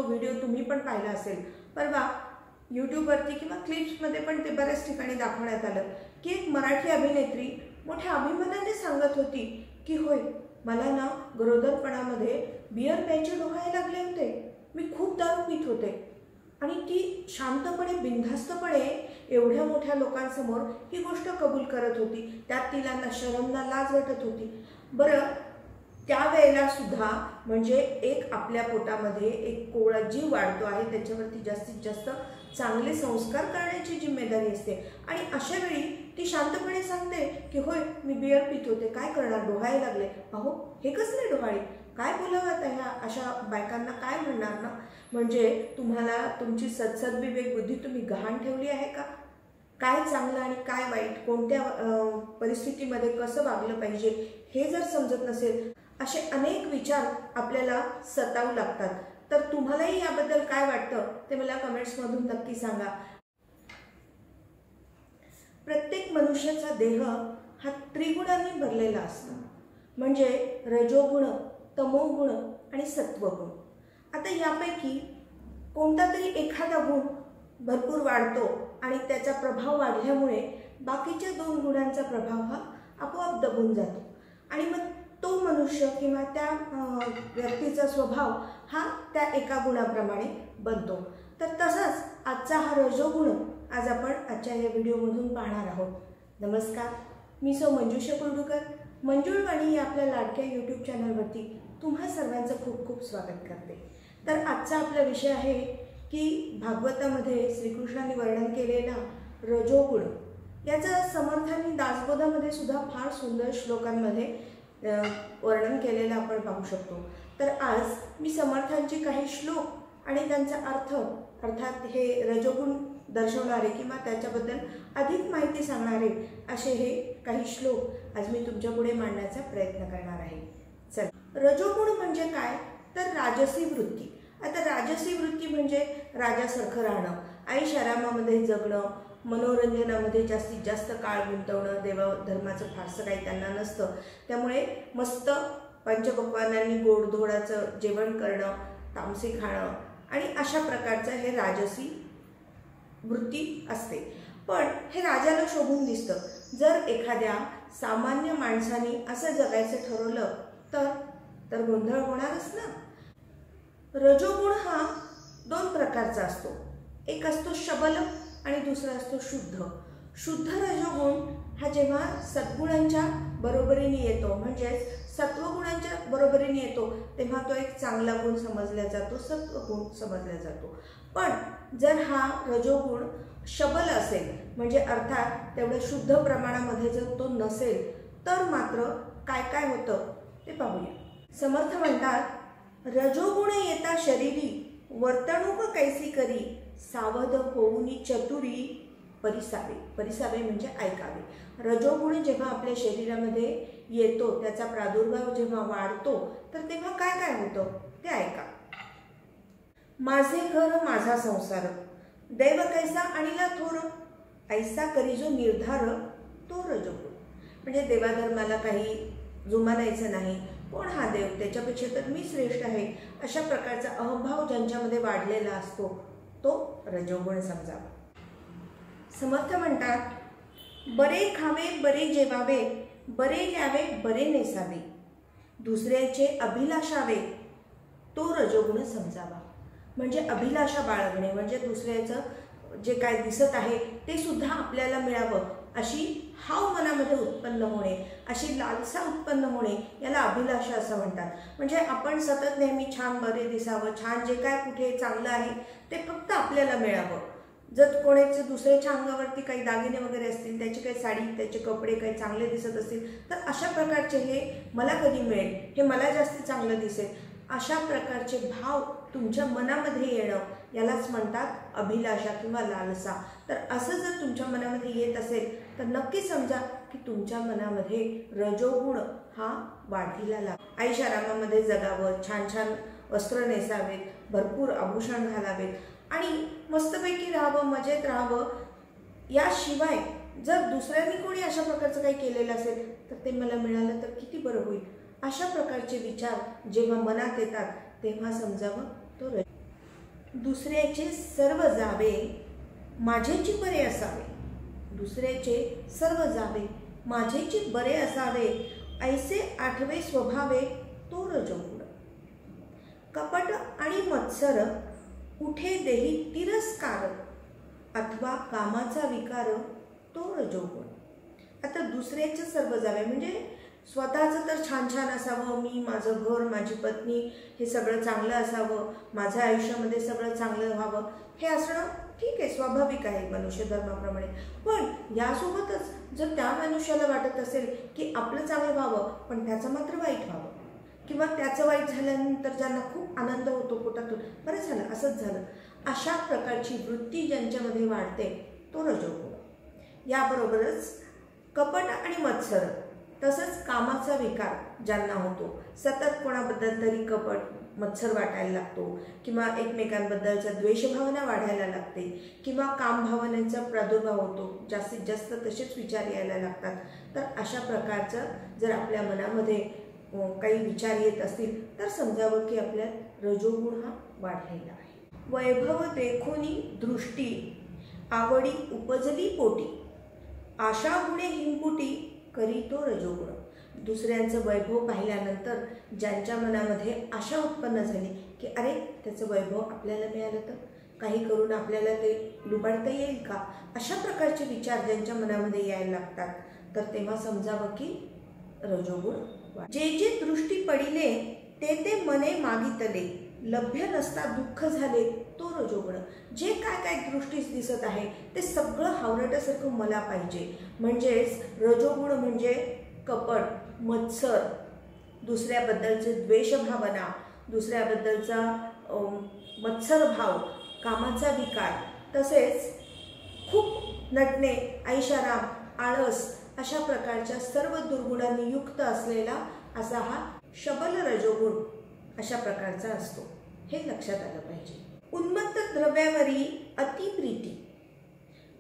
Video तुम्ही पण पाहिला असेल परवा यूट्यूबवरती किंवा क्लिप्समध्ये पण ते बऱ्याच ठिकाणी दाखवण्यात आलं की एक मराठी अभिनेत्री मोठ्या अभिमानाने सांगत होती की होय, मला ना गरोदरपणामध्ये बियर प्यायचे डोहायला लागले होते, मी खूप दारू पित होते. आणि ती शांतपणे बिनधास्तपणे एवढ्या मोठ्या लोकांसमोर ही गोष्ट कबूल करत होती. त्यात तिला ना शरम ना लाज वाटत होती. बरं, त्यावेळेला सुद्धा म्हणजे एक आपल्या पोटामध्ये एक कोवळा जीव वाढतो आहे, त्याच्यावरती जास्तीत जास्त चांगले संस्कार करण्याची जिम्मेदारी असते. आणि अशा वेळी ती शांतपणे सांगते की होय, मी बियर पित होते, काय करणार, डोहायला लागले. अहो, हे कसले डोहाळे, काय बोलावं आता ह्या अशा बायकांना, काय म्हणणार ना. म्हणजे तुम्हाला तुमची सद्सद्विवेक बुद्धी तुम्ही गहाण ठेवली आहे का? काय चांगलं आणि काय वाईट, कोणत्या परिस्थितीमध्ये कसं वागलं पाहिजे हे जर समजत नसेल, असे अनेक विचार आपल्याला सतावू लागतात. तर तुम्हालाही याबद्दल काय वाटतं ते मला कमेंट्समधून नक्की सांगा. प्रत्येक मनुष्याचा देह हा त्रिगुणांनी भरलेला असतो, म्हणजे रजोगुण, तमोगुण आणि सत्वगुण. आता यापैकी कोणता तरी एखादा गुण भरपूर वाढतो आणि त्याचा प्रभाव वाढल्यामुळे बाकीच्या 2 गुणांचा प्रभाव हा आपोआप दबून जातो आणि मग तो मनुष्य किंवा त्या व्यक्तीचा स्वभाव हा त्या एका गुणाप्रमाणे बनतो. तर तसाच आजचा हा रजोगुण आज आपण आजच्या या व्हिडिओमधून पाहणार आहोत. नमस्कार, मी मंजुषा कुर्डूकर. मंजुळवाणी या आपल्या लाडक्या यूट्यूब चॅनलवरती तुम्हा सर्वांचं खूप खूप स्वागत करते. तर आजचा आपला विषय आहे की भागवतामध्ये श्रीकृष्णाने वर्णन केलेला रजोगुण, याचं समर्थांनी दासबोधामध्ये सुद्धा फार सुंदर श्लोकांमध्ये वर्णन केलेलं आपण पाहू शकतो. तर आज मी समर्थांचे काही श्लोक आणि त्यांचा अर्थ, अर्थात हे रजोगुण दर्शवणारे किंवा त्याच्याबद्दल अधिक माहिती सांगणारे असे हे काही श्लोक आज मी तुमच्यापुढे मांडण्याचा प्रयत्न करणार आहे. चल, रजोगुण म्हणजे काय तर राजसी वृत्ती. आता राजसी वृत्ती म्हणजे राजासारखं राहणं, ऐशारामामध्ये जगणं, मनोरंजनामध्ये जास्तीत जास्त काळ गुंतवणं, देवधर्माचं फारसं काही त्यांना नसतं, त्यामुळे मस्त पंचपक्वानांनी गोडधोडाचं जेवण करणं, तामसी खाणं आणि अशा प्रकारचं हे राजसी वृत्ती असते. पण हे राजाला शोभून दिसतं. जर एखाद्या सामान्य माणसाने असं जगायचं ठरवलं तर गोंधळ होणारच ना. रजोगुण हा 2 प्रकारचा असतो. एक असतो शबल आणि दुसरा असतो शुद्ध. शुद्ध रजोगुण हा जेव्हा सद्गुणांच्या बरोबरीने येतो, म्हणजेच सत्वगुणांच्या बरोबरीने येतो, तेव्हा तो एक चांगला गुण समजला जातो, सत्वगुण समजला जातो. पण जर हा रजोगुण शबल असेल, म्हणजे अर्थात तेवढ्या शुद्ध प्रमाणामध्ये जर तो नसेल, तर मात्र काय काय होतं ते पाहूया. समर्थ म्हणतात, रजोगुण येता शरीरी, वर्तणूक कैसी करी, सावध होऊनी चतुरी परिसावे. परिसावे म्हणजे ऐकावे. रजोगुण जेव्हा आपल्या शरीरामध्ये येतो, त्याचा प्रादुर्भाव जेव्हा वाढतो, तर तेव्हा काय काय होतं ते ऐका. माझे घर माझा संसार, दैव कैसा आणिला थोर, ऐसा करी जो निर्धार, तो रजोगुण. म्हणजे देवाधर्माला काही जुमानायचं नाही, कोण हा देव, त्याच्यापेक्षा तर मी श्रेष्ठ आहे, अशा प्रकारचा अहंभाव ज्यांच्यामध्ये वाढलेला असतो तो रजोगुण समजावा. समर्थ म्हणतात, बरे खावे बरे जेवावे, बरे ल्यावे बरे नेसावे, दुसऱ्याचे अभिलाषावे, तो रजोगुण समजावा. म्हणजे अभिलाषा बाळगणे, म्हणजे दुसऱ्याचं जे काय दिसत आहे ते सुद्धा आपल्याला मिळावं अशी हाव मनामध्ये उत्पन्न होणे, अशी लालसा उत्पन्न होणे, याला अभिलाषा असं म्हणतात. म्हणजे आपण सतत नेहमी छान बरे दिसावं, छान जे काय कुठे चांगलं आहे ते फक्त आपल्याला मिळावं. जर कोणाचे दुसऱ्याच्या अंगावरती काही दागिने वगैरे असतील, त्याची काही साडी, त्याचे कपडे काही चांगले दिसत असतील, तर अशा प्रकारचे हे मला कधी मिळेल, हे मला जास्त चांगलं दिसेल, अशा प्रकारचे भाव तुमच्या मनामध्ये येणं, यालाच म्हणतात अभिलाषा किंवा लालसा. तर असं जर तुमच्या मनामध्ये येत असेल तर नक्की समजा की तुमच्या मनामध्ये रजोगुण हा वाढीला लागतो. ऐशारामामध्ये जगावं, छान छान वस्त्र नेसावेत, भरपूर आभूषण घालावेत आणि मस्तपैकी राहावं, मजेत राहावं. याशिवाय जर दुसऱ्यांनी कोणी अशा प्रकारचं काही केलेलं असेल तर ते मला मिळालं तर किती बरं होईल, अशा प्रकारचे विचार जेव्हा मनात येतात तेव्हा समजावं तो दुसऱ्याचे सर्व जावे माझेची बरे असावे, दुसऱ्याचे सर्व जावे माझेची बरे असावे, ऐसे आठवे स्वभावे तो रजोगुण. कपट आणि मत्सर उठे देही तिरस्कार, अथवा कामाचा विकार तो रजोगुण. आता दुसऱ्याचे सर्व जावे म्हणजे स्वतःचं तर छान छान असावं, मी माझं घर माझी पत्नी हे सगळं चांगलं असावं, माझ्या आयुष्यामध्ये सगळं चांगलं व्हावं, हे असणं ठीक आहे, स्वाभाविक आहे मनुष्य धर्माप्रमाणे. पण यासोबतच जर त्या मनुष्याला वाटत असेल की आपलं चांगलं व्हावं पण त्याचं मात्र वाईट व्हावं, किंवा त्याचं वाईट झाल्यानंतर ज्यांना खूप आनंद होतो पोटातून, बरं झालं असंच झालं, अशा प्रकारची वृत्ती ज्यांच्यामध्ये वाढते तो रजोगुण. याबरोबरच कपट आणि मत्सर तसंच कामाचा विकार ज्यांना होतो, सतत कोणाबद्दल तरी कपट मत्सर वाटायला लागतो, किंवा एकमेकांबद्दलचा द्वेषभावना वाढायला लागते, किंवा कामभावनेचा प्रादुर्भाव होतो, जास्तीत जास्त तसेच विचार यायला लागतात. तर अशा प्रकारचं जर आपल्या मनामध्ये काही विचार येत असतील तर समजावं की आपल्या रजोगुण हा वाढलेला आहे. वैभव देखोनी दृष्टी आवडी उपजली पोटी, आशा गुणे हिंपुटी करी तो रजोगुण. दुसऱ्यांचं वैभव पाहिल्यानंतर ज्यांच्या मनामध्ये आशा उत्पन्न झाली की अरे त्याचं वैभव आपल्याला मिळालं तर काही करून आपल्याला ते लुबाडता येईल का, अशा प्रकारचे विचार ज्यांच्या मनामध्ये यायला लागतात तर तेव्हा समजावं की रजोगुण. जे जे दृष्टी पडिले ते ते मने मागितले, लभ्य नसता दुःख झाले तो रजोगुण. जे काय काय दृष्टीस दिसत आहे ते सगळं हावरटासारखं मला पाहिजे, म्हणजेच रजोगुण म्हणजे कपट मत्सर, दुसऱ्याबद्दलचे द्वेषभावना, दुसऱ्याबद्दलचा मत्सरभाव, कामाचा विकार, तसेच खूप नटणे, ऐशाराम, आळस अशा प्रकारच्या सर्व दुर्गुणांनी युक्त असलेला असा हा शबल रजोगुण अशा प्रकारचा असतो, हे लक्षात आलं पाहिजे. उन्मत्त द्रव्यावरी अतिप्रीती,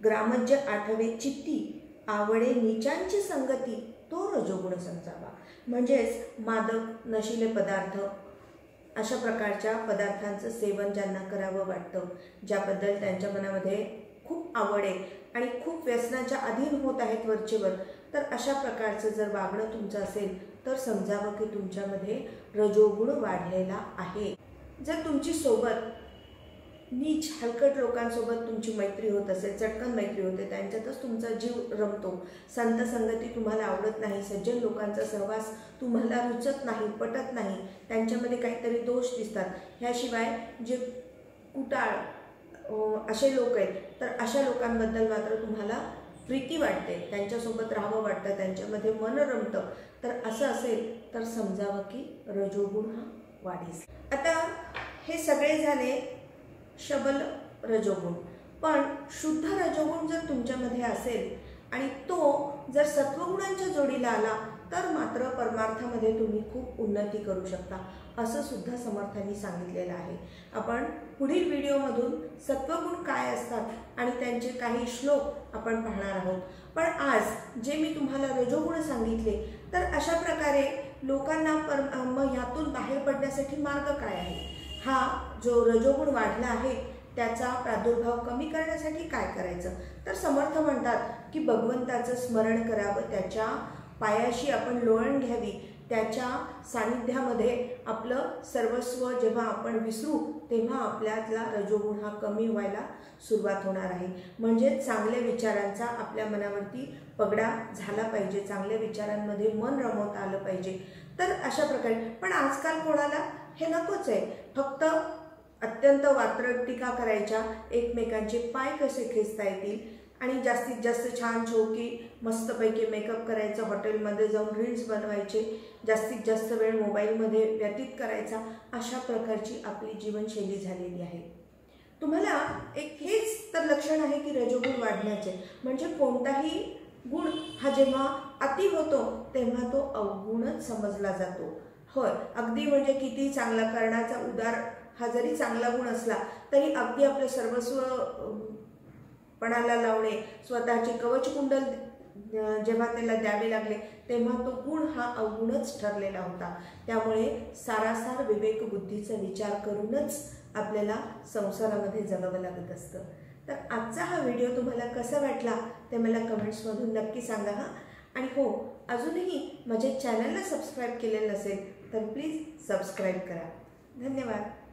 ग्रामज्य आठवे चित्ती, आवडे नीचांची संगती तो रजोगुण समजावा. म्हणजेच मादक नशिले पदार्थ अशा प्रकारच्या पदार्थांचं सेवन ज्यांना करावं वाटतं, ज्याबद्दल त्यांच्या मनामध्ये खूप आवड आहे आणि खूप व्यसनाच्या अधीन होत आहेत वरचेवर, तर अशा प्रकारचं जर वागणं तुमचं असेल तर समजावं की तुमच्यामध्ये रजोगुण वाढलेला आहे. जर तुमची सोबत नीच हलकट लोकांसोबत तुमची मैत्री होत असेल, चटकन मैत्री होते, त्यांच्यातच तुमचा जीव रमतो, संत संगती तुम्हाला आवडत नाही, सज्जन लोकांचा सहवास तुम्हाला रुचत नाही, पटत नाही, त्यांच्यामध्ये काहीतरी दोष दिसतात, ह्याशिवाय जे कुटाळ असे लोक आहेत तर अशा लोकांबद्दल मात्र तुम्हाला प्रीती वाटते, त्यांच्यासोबत राहावं वाटतं, त्यांच्यामध्ये मन रमतं, तर असं असेल तर समजावं की रजोगुण हा वाढीस. आता हे सगळे झाले शबल रजोगुण, पण शुद्ध रजोगुण जर तुमच्यामध्ये असेल आणि तो जर सत्वगुणांच्या जोडीला आला तर मात्र परमार्थामध्ये तुम्ही खूप उन्नती करू शकता, असं सुद्धा समर्थांनी सांगितलेलं आहे. आपण पुढील व्हिडिओमधून सत्वगुण काय असतात आणि त्यांचे काही श्लोक आपण पाहणार आहोत. पण आज जे मी तुम्हाला रजोगुण सांगितले तर अशा प्रकारे लोकांना मग यातून बाहेर पडण्यासाठी मार्ग काय आहे, हा जो रजोगुण वाढला आहे त्याचा प्रादुर्भाव कमी करण्यासाठी काय करायचं, तर समर्थ म्हणतात की भगवंताचं स्मरण करावं, त्याच्या पायाशी आपण लोळण घ्यावी, त्याच्या सानिध्यामध्ये आपलं सर्वस्व जेव्हा आपण विसरू तेव्हा आपल्यातला रजोगुण हा कमी व्हायला सुरुवात होणार आहे. म्हणजे चांगल्या विचारांचा आपल्या मनावरती पगडा झाला पाहिजे, चांगल्या विचारांमध्ये मन रमवता आलं पाहिजे. तर अशा प्रकारे, पण आजकाल कोणाला हे नकोच आहे, फक्त अत्यंत वात्रट टीका करायच्या, एकमेकांचे पाय कसे खेचता येतील आणि जास्तीत जास्त छान शौकी मस्तपैकी मेकअप करायचं, हॉटेलमध्ये जाऊन रील्स बनवायचे, जास्तीत जास्त वेळ मोबाईलमध्ये व्यतीत करायचा, अशा प्रकारची आपली जीवनशैली झालेली आहे. तुम्हाला एक हेच तर लक्षण आहे की रजोगुण वाढण्याचे, म्हणजे कोणताही गुण हा जेव्हा अति होतो तेव्हा तो अवगुणच समजला जातो. होय, अगदी म्हणजे किती चांगला करण्याचा उदार हा जरी चांगला गुण असला तरी अगदी आपलं सर्वस्व पणाला लावणे, स्वतःचे कवचकुंडल जेव्हा त्याला द्यावे लागले तेव्हा तो गुण हा अवगुणच ठरलेला होता. त्यामुळे सारासार विवेक बुद्धीचा विचार करूनच आपल्याला संसारामध्ये जगावं लागत असतं. तर आजचा हा व्हिडिओ तुम्हाला कसा वाटला ते मला कमेंट्समधून नक्की सांगा हा. आणि हो, अजूनही माझ्या चॅनलला सबस्क्राईब केलेलं नसेल तर प्लीज सबस्क्राईब करा. धन्यवाद.